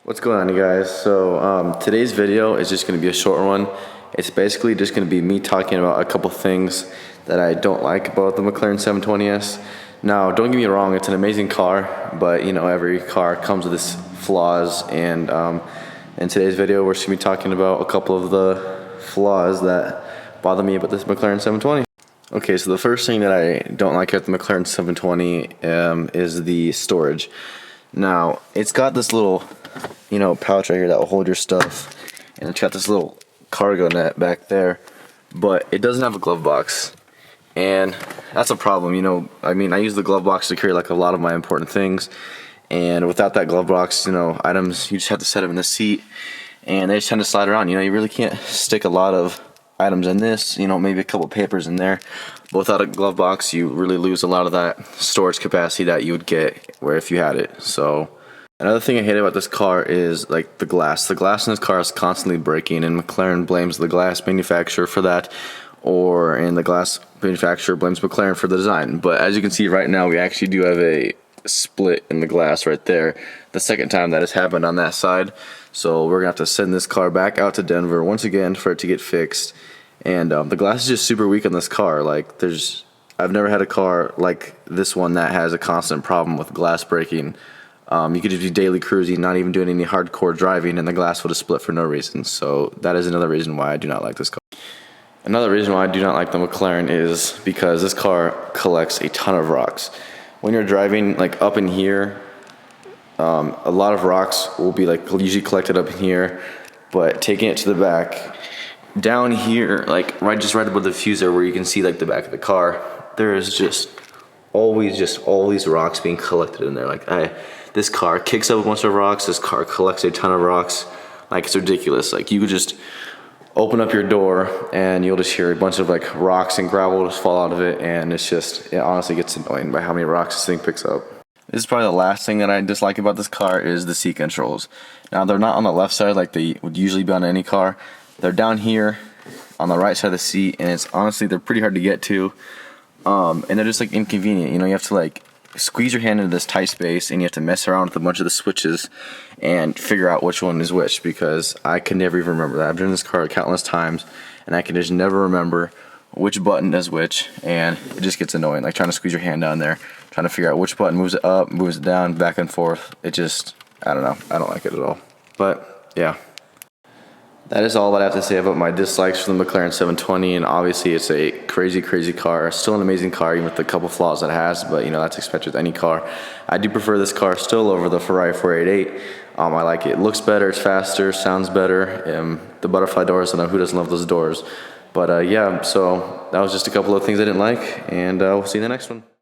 What's going on, you guys? So today's video is just going to be a short one. It's basically just going to be me talking about a couple things that I don't like about the McLaren 720S. Now, don't get me wrong, it's an amazing car, but you know, every car comes with its flaws, and in today's video we're just going to be talking about a couple of the flaws that bother me about this McLaren 720. Okay, so the first thing that I don't like about the McLaren 720 is the storage. Now, it's got this little, pouch right here that will hold your stuff, and it's got this little cargo net back there, but it doesn't have a glove box, and that's a problem. I use the glove box to carry like a lot of my important things, and without that glove box, items, you just have to set them in the seat, and they just tend to slide around. You really can't stick a lot of items in this, maybe a couple papers in there, but without a glove box you really lose a lot of that storage capacity that you would get where if you had it. So another thing I hate about this car is like the glass in this car is constantly breaking, and McLaren blames the glass manufacturer for that, and the glass manufacturer blames McLaren for the design. But as you can see right now, we actually do have a split in the glass right there, the second time that has happened on that side. So we're gonna have to send this car back out to Denver once again for it to get fixed. And the glass is just super weak on this car. I've never had a car like this one that has a constant problem with glass breaking. You could just be daily cruising, not even doing any hardcore driving, and the glass would have split for no reason. So that is another reason why I do not like this car. Another reason why I do not like the McLaren is because this car collects a ton of rocks. When you're driving like up in here, a lot of rocks will be like usually collected up in here, but taking it to the back, down here, like right above the diffuser where you can see like the back of the car, there is just always all these rocks being collected in there. This car kicks up a bunch of rocks, this car collects a ton of rocks, like it's ridiculous. Like you could just open up your door and you'll just hear a bunch of like rocks and gravel just fall out of it, and it honestly gets annoying by how many rocks this thing picks up. This is probably the last thing that I dislike about this car is the seat controls. Now they're not on the left side like they would usually be on any car. They're down here on the right side of the seat, and they're pretty hard to get to, and they're just like inconvenient. You have to like squeeze your hand into this tight space, and you have to mess around with a bunch of the switches and figure out which one is which, because I can never even remember that. I've driven this car countless times and I can just never remember which button does which, and it just gets annoying, like trying to squeeze your hand down there, trying to figure out which button moves it up, moves it down, back and forth. I don't know, I don't like it at all. But yeah, that is all that I have to say about my dislikes for the McLaren 720, and obviously it's a crazy car. Still an amazing car, even with the couple flaws it has, but that's expected with any car. I do prefer this car still over the Ferrari 488. I like it. It looks better, it's faster, sounds better. The butterfly doors, I know who doesn't love those doors. But yeah, so that was just a couple of things I didn't like, and we'll see you in the next one.